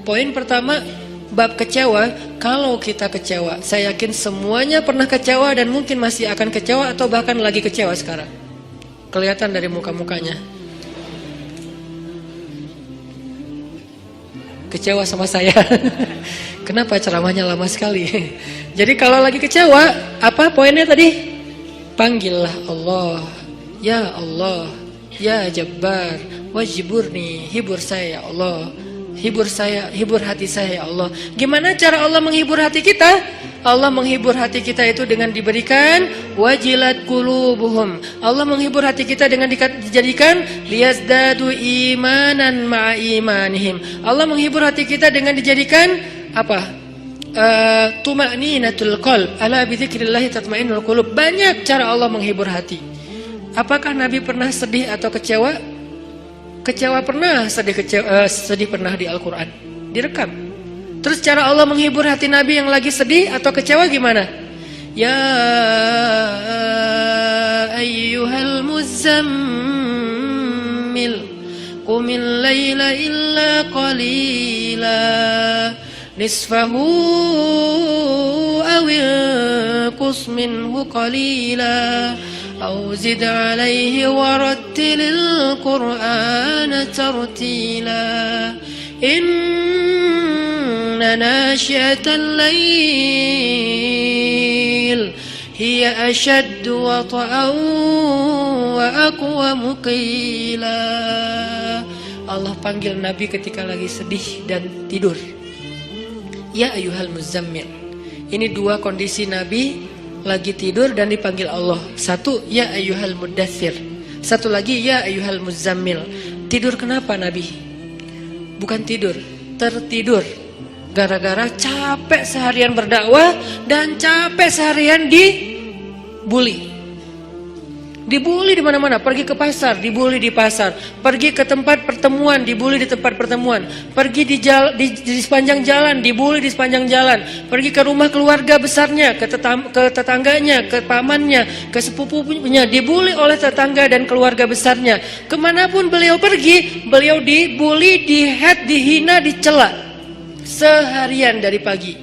Poin pertama, bab kecewa. Kalau kita kecewa, saya yakin semuanya pernah kecewa dan mungkin masih akan kecewa atau bahkan lagi kecewa sekarang. Kelihatan dari muka-mukanya. Kecewa sama saya. Kenapa ceramahnya lama sekali? Jadi kalau lagi kecewa, apa poinnya tadi? Panggillah Allah. Ya Allah, ya Jabbar, wajiburni, hibur saya ya Allah. Hibur saya, hibur hati saya ya Allah. Gimana cara Allah menghibur hati kita? Allah menghibur hati kita itu dengan diberikan wajilat qulubuhum. Allah menghibur hati kita dengan dijadikan liyazdadu imanan ma'a imanihim. Allah menghibur hati kita dengan dijadikan apa? Tuma'ninatul qalb. Ala bidzikrillah tatma'innul qulub. Banyak cara Allah menghibur hati. Apakah Nabi pernah sedih atau kecewa? Kecewa pernah, sedih pernah di Al-Quran, direkam. Terus cara Allah menghibur hati Nabi yang lagi sedih atau kecewa gimana? Ya ayyuhal muzammil qumil laila illa qalila nisfahu awil qus minhu qalila أو زد عليه ورتل القرآن ترتيلا إن ناشئة الليل هي أشد وطئا وأقوم قيلا. Allah panggil Nabi ketika lagi sedih dan tidur. Ya ayyuhal muzammil. Ini dua kondisi Nabi lagi tidur dan dipanggil Allah. Satu, ya ayyuhal muddathir. Satu lagi, ya ayyuhal muzammil. Tidur kenapa Nabi? Bukan tidur, tertidur. Gara-gara capek seharian berdakwah dan capek seharian dibully. Dibully di mana-mana, pergi ke pasar, dibully di pasar, pergi ke tempat pertemuan, dibully di tempat pertemuan, pergi di sepanjang jalan, dibully di sepanjang jalan, pergi ke rumah keluarga besarnya, ke tetangganya, ke pamannya, ke sepupunya, dibully oleh tetangga dan keluarga besarnya. Kemanapun beliau pergi, beliau dibully, dihead, dihina, dicela seharian dari pagi.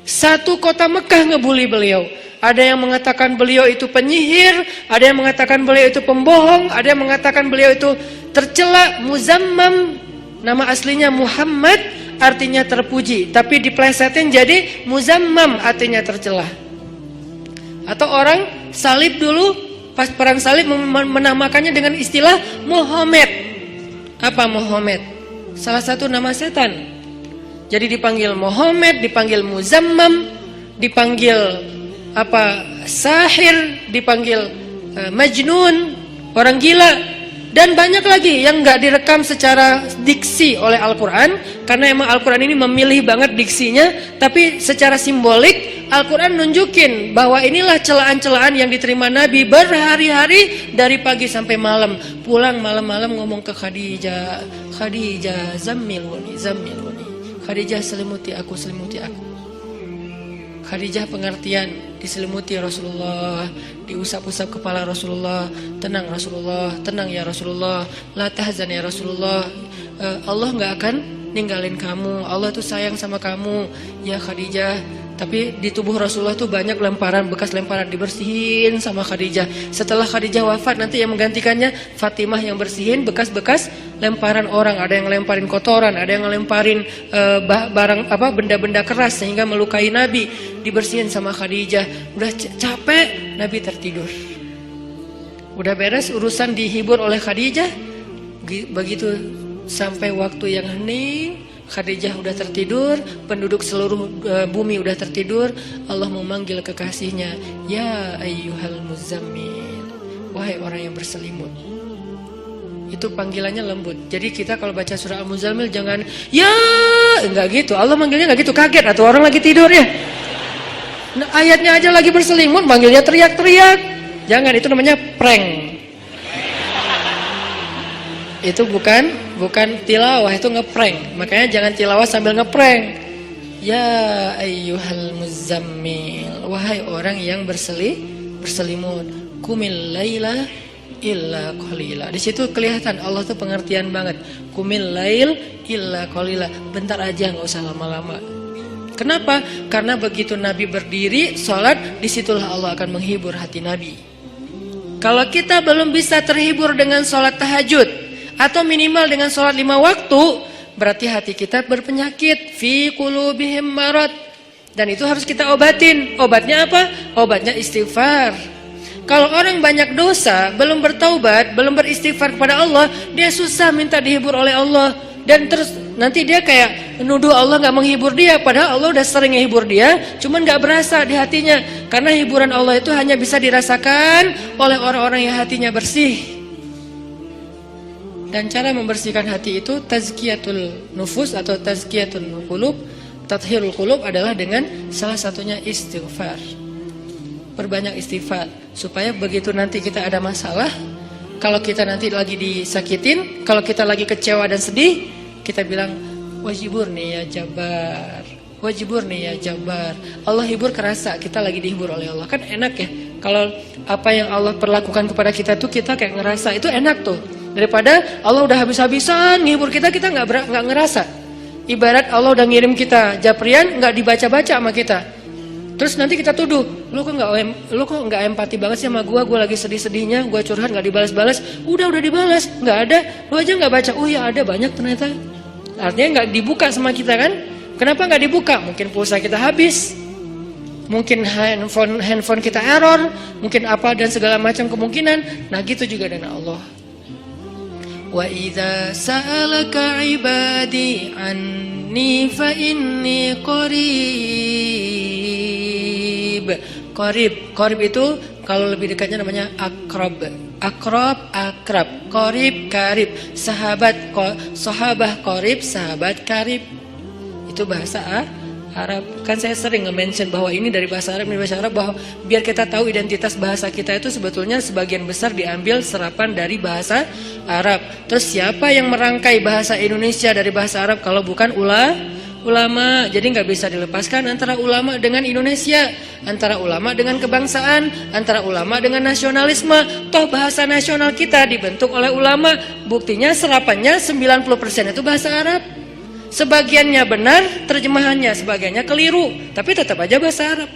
Satu kota Mekah ngebully beliau. Ada yang mengatakan beliau itu penyihir, ada yang mengatakan beliau itu pembohong, ada yang mengatakan beliau itu tercela. Muzammam, nama aslinya Muhammad, artinya terpuji, tapi diplesetin jadi Muzammam, artinya tercela. Atau orang salib dulu, pas perang salib menamakannya dengan istilah Muhammad. Apa Muhammad? Salah satu nama setan. Jadi dipanggil Muhammad, dipanggil Muzammam, dipanggil sahir, dipanggil majnun, orang gila, dan banyak lagi yang nggak direkam secara diksi oleh Al-Quran, karena emang Al-Quran ini memilih banget diksinya. Tapi secara simbolik Al-Quran nunjukin bahwa inilah celaan-celaan yang diterima Nabi berhari-hari dari pagi sampai malam. Pulang malam-malam ngomong ke Khadijah, Khadijah zammiluni, zammiluni, Khadijah selimuti aku, selimuti aku. Khadijah pengertian, diselimuti Rasulullah, diusap-usap kepala Rasulullah. Tenang Rasulullah, tenang ya Rasulullah, la tahzan ya Rasulullah, Allah gak akan ninggalin kamu, Allah tuh sayang sama kamu ya Khadijah. Tapi di tubuh Rasulullah tuh banyak lemparan, bekas lemparan, dibersihin sama Khadijah. Setelah Khadijah wafat, nanti yang menggantikannya Fatimah yang bersihin bekas-bekas lemparan orang. Ada yang lemparin kotoran, ada yang lemparin barang benda-benda keras sehingga melukai Nabi, dibersihin sama Khadijah. Udah capek, Nabi tertidur. Udah beres urusan, dihibur oleh Khadijah. Begitu sampai waktu yang hening, Khadijah udah tertidur, penduduk seluruh bumi udah tertidur. Allah memanggil kekasihnya, ya ayyuhal muzammil, wahai orang yang berselimut. Itu panggilannya lembut. Jadi kita kalau baca surah Al-Muzammil jangan ya, enggak gitu. Allah manggilnya enggak gitu, kaget atau orang lagi tidur ya. Nah, ayatnya aja lagi berselimut, manggilnya teriak-teriak. Jangan, itu namanya prank. Itu bukan tilawah, itu ngeprank. Makanya jangan tilawah sambil ngeprank. Ya ayyuhal muzammil, wahai orang yang berselimut, qumil laila illa qalila. Di situ kelihatan Allah tuh pengertian banget. Qumil lail illa qalila. Bentar aja, nggak usah lama-lama. Kenapa? Karena begitu Nabi berdiri sholat, disitulah Allah akan menghibur hati Nabi. Kalau kita belum bisa terhibur dengan sholat tahajud atau minimal dengan sholat 5 waktu, berarti hati kita berpenyakit. Fi qulubihim marad. Dan itu harus kita obatin. Obatnya apa? Obatnya istighfar. Kalau orang banyak dosa, belum bertaubat, belum beristighfar kepada Allah, dia susah minta dihibur oleh Allah. Dan terus nanti dia kayak menuduh Allah gak menghibur dia. Padahal Allah udah sering menghibur dia, cuman gak berasa di hatinya. Karena hiburan Allah itu hanya bisa dirasakan oleh orang-orang yang hatinya bersih. Dan cara membersihkan hati itu tazkiyatul nufus atau tazkiyatul qulub, tathhirul qulub adalah dengan salah satunya istighfar. Perbanyak istighfar supaya begitu nanti kita ada masalah, kalau kita nanti lagi disakitin, kalau kita lagi kecewa dan sedih, kita bilang wajiburni ya Jabbar, wajiburni ya Jabbar. Allah hibur kerasa kita lagi dihibur oleh Allah. Kan enak ya kalau apa yang Allah perlakukan kepada kita tuh kita kayak ngerasa, itu enak tuh. Daripada Allah udah habis-habisan ngehibur kita, kita nggak ngerasa. Ibarat Allah udah ngirim kita japrian, nggak dibaca-baca sama kita. Terus nanti kita tuduh, lu kok nggak empati banget sih sama gue lagi sedih-sedihnya, gue curhat nggak dibalas-balas. Udah dibalas, nggak ada, lu aja nggak baca. Oh ya ada, banyak ternyata. Artinya nggak dibuka sama kita kan? Kenapa nggak dibuka? Mungkin pulsa kita habis, mungkin handphone kita error, mungkin apa dan segala macam kemungkinan. Nah gitu juga dengan Allah. Wa idza sa'alaka 'ibadi anni fa inni qarib. Qarib itu kalau lebih dekatnya namanya akrab. Akrab. Qarib, karib. Sahabah qarib, sahabat karib. Itu bahasa Arab. Kan saya sering nge-mention bahwa ini dari bahasa Arab, bahwa biar kita tahu identitas bahasa kita itu sebetulnya sebagian besar diambil serapan dari bahasa Arab. Terus siapa yang merangkai bahasa Indonesia dari bahasa Arab kalau bukan ulama? Jadi nggak bisa dilepaskan antara ulama dengan Indonesia, antara ulama dengan kebangsaan, antara ulama dengan nasionalisme. Toh bahasa nasional kita dibentuk oleh ulama. Buktinya serapannya 90% itu bahasa Arab. Sebagiannya benar terjemahannya, sebagiannya keliru, tapi tetap aja bahasa Arab.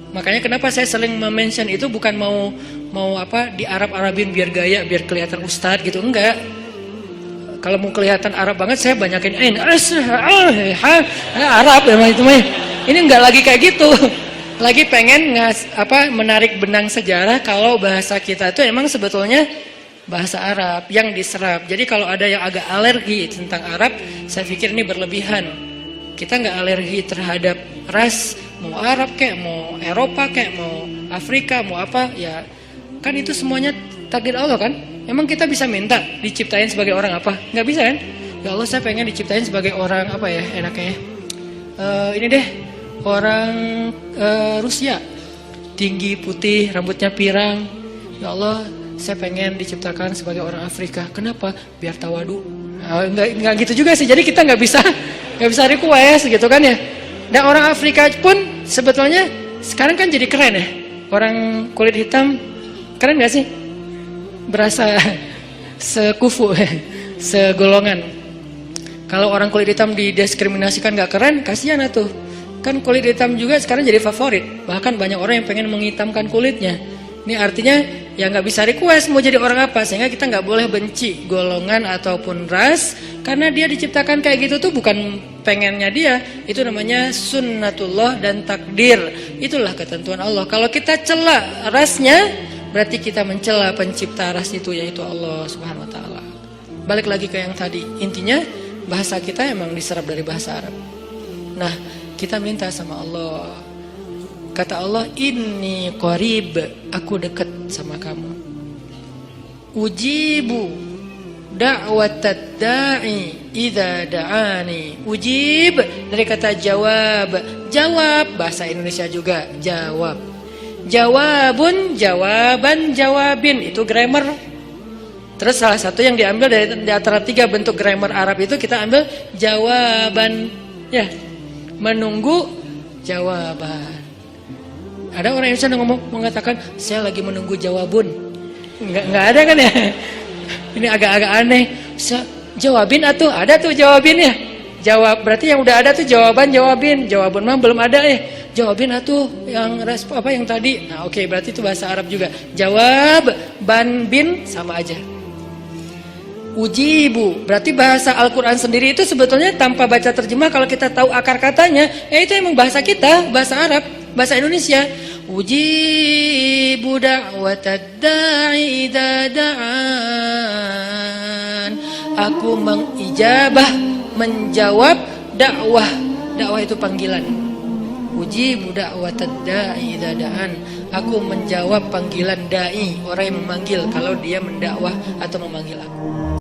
Makanya kenapa saya sering mention itu bukan mau apa di Arab-Arabin biar gaya, biar kelihatan ustadz gitu, enggak. Kalau mau kelihatan Arab banget saya banyakin Arab memang itu mah. Ini enggak lagi kayak gitu. Lagi pengen menarik benang sejarah kalau bahasa kita itu emang sebetulnya bahasa Arab yang diserap. Jadi kalau ada yang agak alergi tentang Arab, saya pikir ini berlebihan. Kita nggak alergi terhadap ras, mau Arab kayak, mau Eropa kayak, mau Afrika, mau apa, ya kan itu semuanya takdir Allah kan. Emang kita bisa minta diciptain sebagai orang apa? Nggak bisa kan? Ya Allah saya pengen diciptain sebagai orang apa ya enaknya? Ini deh orang Rusia, tinggi, putih, rambutnya pirang. Ya Allah saya pengen diciptakan sebagai orang Afrika. Kenapa? Biar tawadu. Enggak gitu juga sih. Jadi kita nggak bisa request gitu kan ya. Dan orang Afrika pun sebetulnya sekarang kan jadi keren ya. Orang kulit hitam keren nggak sih? Berasa sekufu, segolongan. Kalau orang kulit hitam didiskriminasikan nggak keren, kasihan atuh. Kan kulit hitam juga sekarang jadi favorit. Bahkan banyak orang yang pengen menghitamkan kulitnya. Ini artinya ya nggak bisa request mau jadi orang apa, sehingga kita nggak boleh benci golongan ataupun ras, karena dia diciptakan kayak gitu tuh bukan pengennya dia, itu namanya sunnatullah dan takdir, itulah ketentuan Allah. Kalau kita cela rasnya, berarti kita mencela pencipta ras itu, yaitu Allah Subhanahu Wa Taala. Balik lagi ke yang tadi, intinya bahasa kita emang diserap dari bahasa Arab. Nah kita minta sama Allah. Kata Allah, inni qarib, aku dekat sama kamu. Ujibu da'watad da'i idza da'ani. Ujib dari kata jawab. Jawab bahasa Indonesia juga jawab. Jawabun, jawaban, jawabin, itu grammar. Terus salah satu yang diambil dari antara 3 bentuk grammar Arab itu kita ambil jawaban, ya, menunggu jawaban. Ada orang Indonesia yang mengatakan saya lagi menunggu jawabun. Nggak ada kan ya? Ini agak-agak aneh. Jawabin atuh, ada tuh jawabinnya. Jawab, berarti yang udah ada tuh jawabin. Jawaban mah belum ada ya. Jawabin atuh yang respon apa yang tadi. Nah, oke, berarti itu bahasa Arab juga. Jawab, ban, bin sama aja. Ujibu, berarti bahasa Al-Quran sendiri itu sebetulnya tanpa baca terjemah, kalau kita tahu akar katanya, itu emang bahasa kita, bahasa Arab, bahasa Indonesia. Ujibu da'watad da'i idza da'an. Aku mengijabah, menjawab dakwah. Dakwah itu panggilan. Ujibu da'watad da'i idza da'an. Aku menjawab panggilan dai, orang yang memanggil kalau dia mendakwah atau memanggil aku.